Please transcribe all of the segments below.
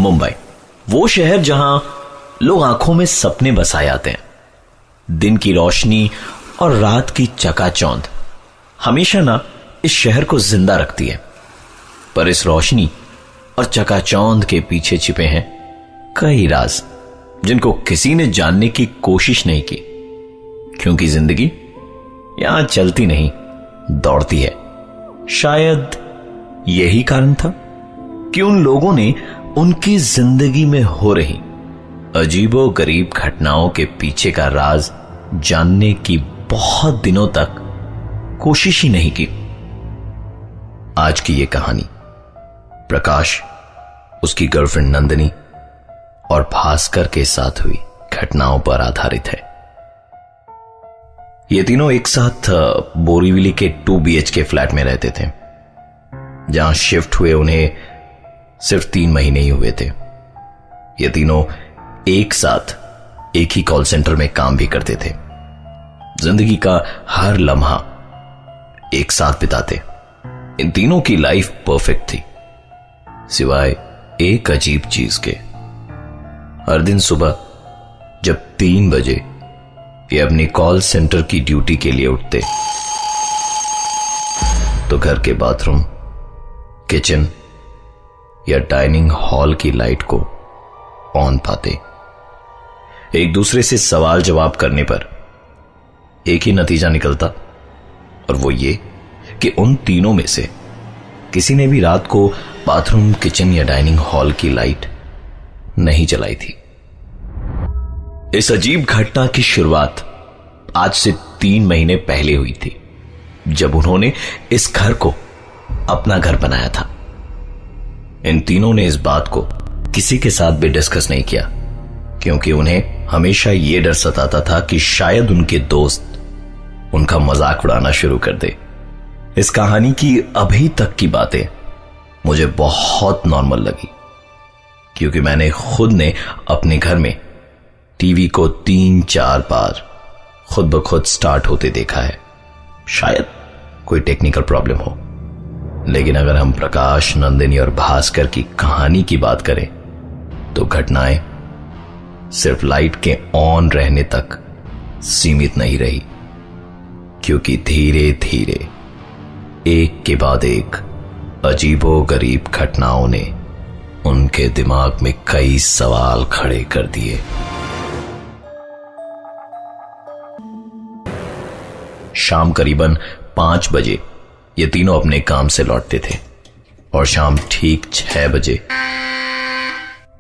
मुंबई, वो शहर जहां लोग आंखों में सपने बसाए आते हैं। दिन की रोशनी और रात की चकाचौंध हमेशा ना इस शहर को जिंदा रखती है। पर इस रोशनी और चकाचौंध के पीछे छिपे हैं कई राज, जिनको किसी ने जानने की कोशिश नहीं की, क्योंकि जिंदगी यहां चलती नहीं, दौड़ती है। शायद यही कारण था कि उन लोगों ने उनकी जिंदगी में हो रही अजीबो गरीब घटनाओं के पीछे का राज जानने की बहुत दिनों तक कोशिश ही नहीं की। आज की यह कहानी प्रकाश, उसकी गर्लफ्रेंड नंदिनी और भास्कर के साथ हुई घटनाओं पर आधारित है। ये तीनों एक साथ बोरीवली के 2 BHK फ्लैट में रहते थे, जहां शिफ्ट हुए उन्हें सिर्फ 3 महीने ही हुए थे। ये तीनों एक साथ एक ही कॉल सेंटर में काम भी करते थे। जिंदगी का हर लम्हा एक साथ बिताते। इन तीनों की लाइफ परफेक्ट थी, सिवाय एक अजीब चीज के। हर दिन सुबह जब 3 बजे ये अपनी कॉल सेंटर की ड्यूटी के लिए उठते, तो घर के बाथरूम, किचन या डाइनिंग हॉल की लाइट को ऑन पाते। एक दूसरे से सवाल जवाब करने पर एक ही नतीजा निकलता, और वो ये कि उन तीनों में से किसी ने भी रात को बाथरूम, किचन या डाइनिंग हॉल की लाइट नहीं जलाई थी। इस अजीब घटना की शुरुआत आज से 3 महीने पहले हुई थी, जब उन्होंने इस घर को अपना घर बनाया था। इन तीनों ने इस बात को किसी के साथ भी डिस्कस नहीं किया, क्योंकि उन्हें हमेशा यह डर सताता था कि शायद उनके दोस्त उनका मजाक उड़ाना शुरू कर दे। इस कहानी की अभी तक की बातें मुझे बहुत नॉर्मल लगी, क्योंकि मैंने खुद ने अपने घर में टीवी को 3-4 बार खुद ब खुद स्टार्ट होते देखा है। शायद कोई टेक्निकल प्रॉब्लम हो, लेकिन अगर हम प्रकाश, नंदिनी और भास्कर की कहानी की बात करें तो घटनाएं सिर्फ लाइट के ऑन रहने तक सीमित नहीं रही, क्योंकि धीरे धीरे एक के बाद एक अजीबो गरीब घटनाओं ने उनके दिमाग में कई सवाल खड़े कर दिए। शाम करीबन 5 बजे ये तीनों अपने काम से लौटते थे, और शाम ठीक 6 बजे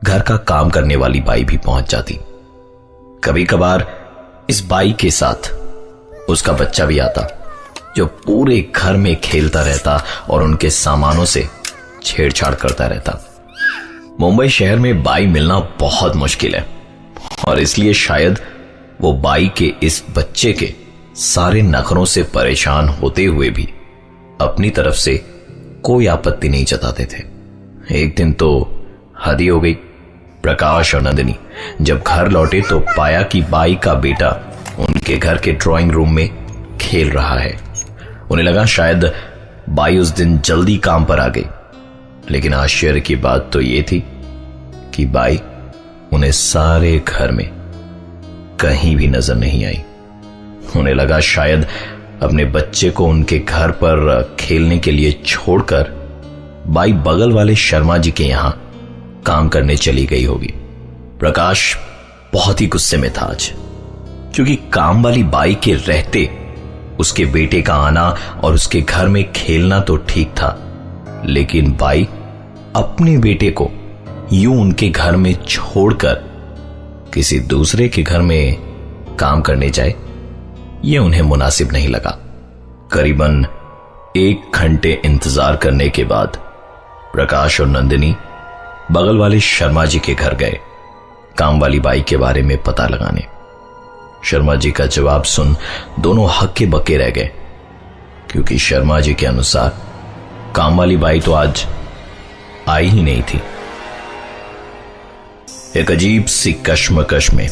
घर का काम करने वाली बाई भी पहुंच जाती। कभी कभार इस बाई के साथ उसका बच्चा भी आता, जो पूरे घर में खेलता रहता और उनके सामानों से छेड़छाड़ करता रहता। मुंबई शहर में बाई मिलना बहुत मुश्किल है, और इसलिए शायद वो बाई के इस बच्चे के सारे नखरों से परेशान होते हुए भी अपनी तरफ से कोई आपत्ति नहीं जताते थे। एक दिन तो हद ही हो गई। प्रकाश और नंदिनी जब घर लौटे तो पाया कि बाई का बेटा उनके घर के ड्राइंग रूम में खेल रहा है। उन्हें लगा शायद बाई उस दिन जल्दी काम पर आ गई, लेकिन आश्चर्य की बात तो यह थी कि बाई उन्हें सारे घर में कहीं भी नजर नहीं आई। उन्हें लगा शायद अपने बच्चे को उनके घर पर खेलने के लिए छोड़कर बाई बगल वाले शर्मा जी के यहां काम करने चली गई होगी। प्रकाश बहुत ही गुस्से में था आज, क्योंकि काम वाली बाई के रहते उसके बेटे का आना और उसके घर में खेलना तो ठीक था, लेकिन बाई अपने बेटे को यूं उनके घर में छोड़कर किसी दूसरे के घर में काम करने जाए, यह उन्हें मुनासिब नहीं लगा। करीबन 1 घंटे इंतजार करने के बाद प्रकाश और नंदिनी बगल वाले शर्मा जी के घर गए काम वाली बाई के बारे में पता लगाने। शर्मा जी का जवाब सुन दोनों हक्के बक्के रह गए, क्योंकि शर्मा जी के अनुसार काम वाली बाई तो आज आई ही नहीं थी। एक अजीब सी कश्मकश में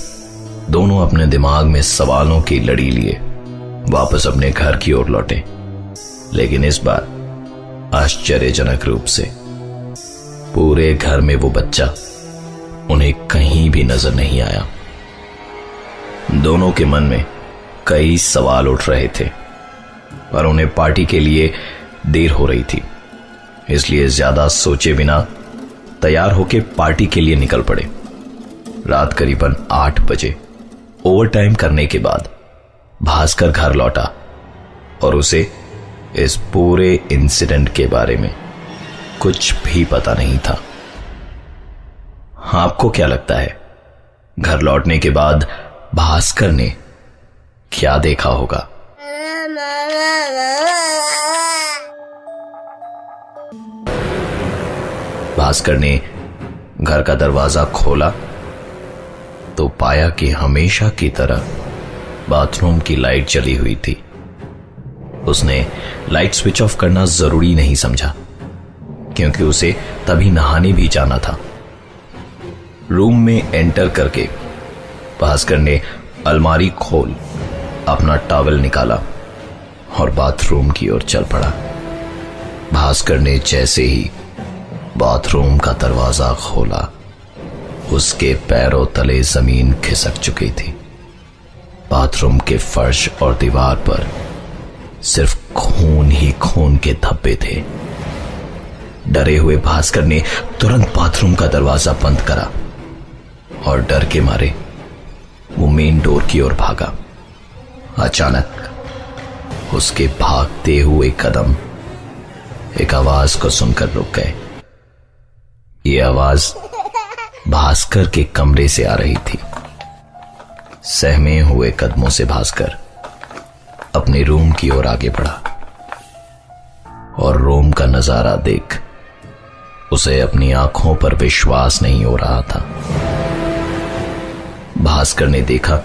दोनों अपने दिमाग में सवालों की लड़ी लिए वापस अपने घर की ओर लौटे, लेकिन इस बार आश्चर्यजनक रूप से पूरे घर में वो बच्चा उन्हें कहीं भी नजर नहीं आया। दोनों के मन में कई सवाल उठ रहे थे, पर उन्हें पार्टी के लिए देर हो रही थी, इसलिए ज्यादा सोचे बिना तैयार होकर पार्टी के लिए निकल पड़े। रात करीबन 8 बजे ओवरटाइम करने के बाद भास्कर घर लौटा और उसे इस पूरे इंसिडेंट के बारे में कुछ भी पता नहीं था। आपको क्या लगता है, घर लौटने के बाद भास्कर ने क्या देखा होगा? भास्कर ने घर का दरवाजा खोला तो पाया कि हमेशा की तरह बाथरूम की लाइट जली हुई थी। उसने लाइट स्विच ऑफ करना जरूरी नहीं समझा, क्योंकि उसे तभी नहाने भी जाना था। रूम में एंटर करके भास्कर ने अलमारी खोल अपना टॉवल निकाला और बाथरूम की ओर चल पड़ा। भास्कर ने जैसे ही बाथरूम का दरवाजा खोला, उसके पैरों तले जमीन खिसक चुकी थी। बाथरूम के फर्श और दीवार पर सिर्फ खून ही खून के धब्बे थे। डरे हुए भास्कर ने तुरंत बाथरूम का दरवाजा बंद करा और डर के मारे वो मेन डोर की ओर भागा। अचानक उसके भागते हुए कदम एक आवाज को सुनकर रुक गए। ये आवाज भास्कर के कमरे से आ रही थी। सहमे हुए कदमों से भास्कर अपने रूम की ओर आगे बढ़ा और रूम का नजारा देख उसे अपनी आंखों पर विश्वास नहीं हो रहा था। भास्कर ने देखा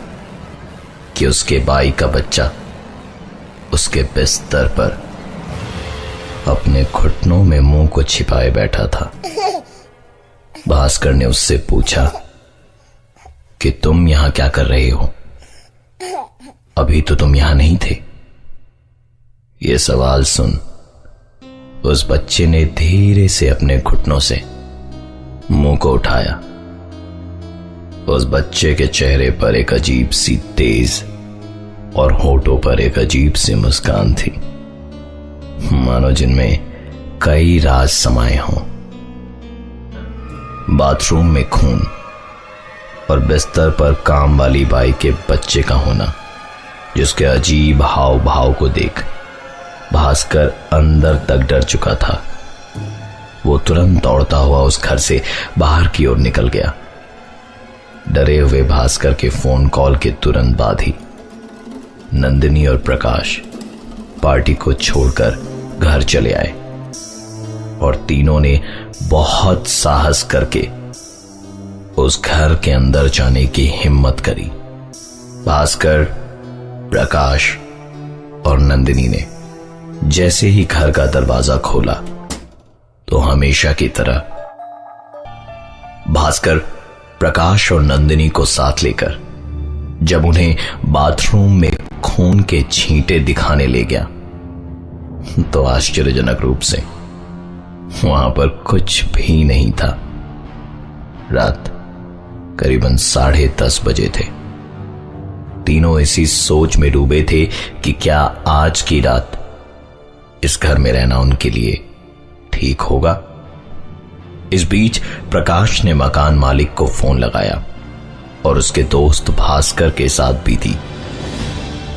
कि उसके भाई का बच्चा उसके बिस्तर पर अपने घुटनों में मुंह को छिपाए बैठा था। भास्कर ने उससे पूछा कि तुम यहां क्या कर रहे हो? अभी तो तुम यहां नहीं थे। यह सवाल सुन उस बच्चे ने धीरे से अपने घुटनों से मुंह को उठाया। उस बच्चे के चेहरे पर एक अजीब सी तेज और होठों पर एक अजीब सी मुस्कान थी, मानो जिनमें कई राज समाये हों। बाथरूम में खून और बिस्तर पर काम वाली बाई के बच्चे का होना, जिसके अजीब हाव भाव को देख भास्कर अंदर तक डर चुका था। वो तुरंत दौड़ता हुआ उस घर से बाहर की ओर निकल गया। डरे हुए भास्कर के फोन कॉल के तुरंत बाद ही नंदिनी और प्रकाश पार्टी को छोड़कर घर चले आए और तीनों ने बहुत साहस करके उस घर के अंदर जाने की हिम्मत करी। भास्कर, प्रकाश और नंदिनी ने जैसे ही घर का दरवाजा खोला तो हमेशा की तरह भास्कर, प्रकाश और नंदिनी को साथ लेकर जब उन्हें बाथरूम में खून के छींटे दिखाने ले गया तो आश्चर्यजनक रूप से वहां पर कुछ भी नहीं था। रात करीबन 10:30 बजे थे। तीनों इसी सोच में डूबे थे कि क्या आज की रात इस घर में रहना उनके लिए ठीक होगा। इस बीच प्रकाश ने मकान मालिक को फोन लगाया और उसके दोस्त भास्कर के साथ बीती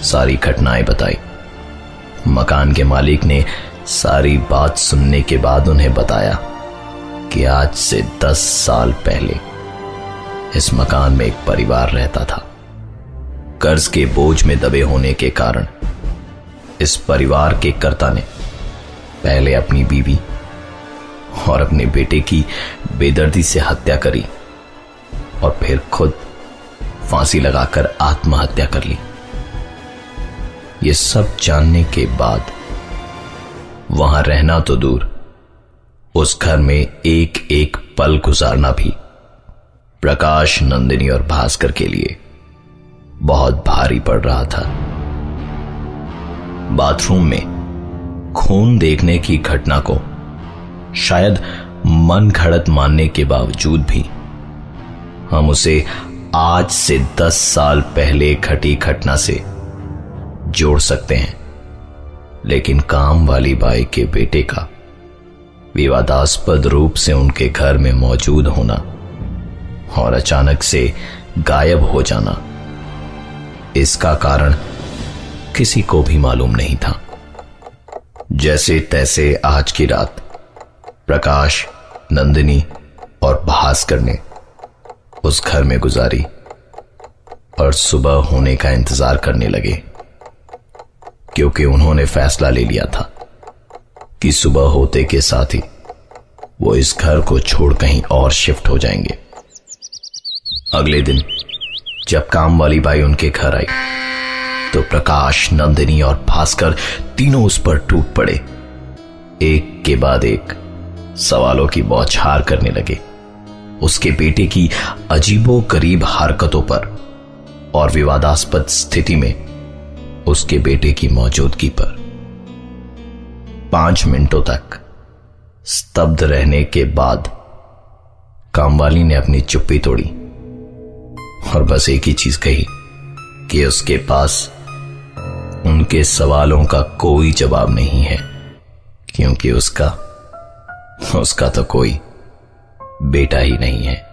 सारी घटनाएं बताई। मकान के मालिक ने सारी बात सुनने के बाद उन्हें बताया कि आज से 10 साल पहले इस मकान में एक परिवार रहता था। कर्ज के बोझ में दबे होने के कारण इस परिवार के कर्ता ने पहले अपनी बीवी और अपने बेटे की बेदर्दी से हत्या करी और फिर खुद फांसी लगाकर आत्महत्या कर ली। ये सब जानने के बाद वहां रहना तो दूर, उस घर में एक एक पल गुजारना भी प्रकाश, नंदिनी और भास्कर के लिए बहुत भारी पड़ रहा था। बाथरूम में खून देखने की घटना को शायद मन घड़त मानने के बावजूद भी हम उसे आज से 10 साल पहले घटी घटना से जोड़ सकते हैं, लेकिन काम वाली बाई के बेटे का विवादास्पद रूप से उनके घर में मौजूद होना और अचानक से गायब हो जाना, इसका कारण किसी को भी मालूम नहीं था। जैसे तैसे आज की रात प्रकाश, नंदिनी और भास्कर ने उस घर में गुजारी और सुबह होने का इंतजार करने लगे, क्योंकि उन्होंने फैसला ले लिया था कि सुबह होते के साथ ही वो इस घर को छोड़ कहीं और शिफ्ट हो जाएंगे। अगले दिन जब काम वाली बाई उनके घर आई तो प्रकाश, नंदिनी और भास्कर तीनों उस पर टूट पड़े। एक के बाद एक सवालों की बौछार करने लगे, उसके बेटे की अजीबो गरीब हरकतों पर और विवादास्पद स्थिति में उसके बेटे की मौजूदगी पर। 5 मिनटों तक स्तब्ध रहने के बाद कामवाली ने अपनी चुप्पी तोड़ी और बस एक ही चीज कही कि उसके पास उनके सवालों का कोई जवाब नहीं है, क्योंकि उसका तो कोई बेटा ही नहीं है।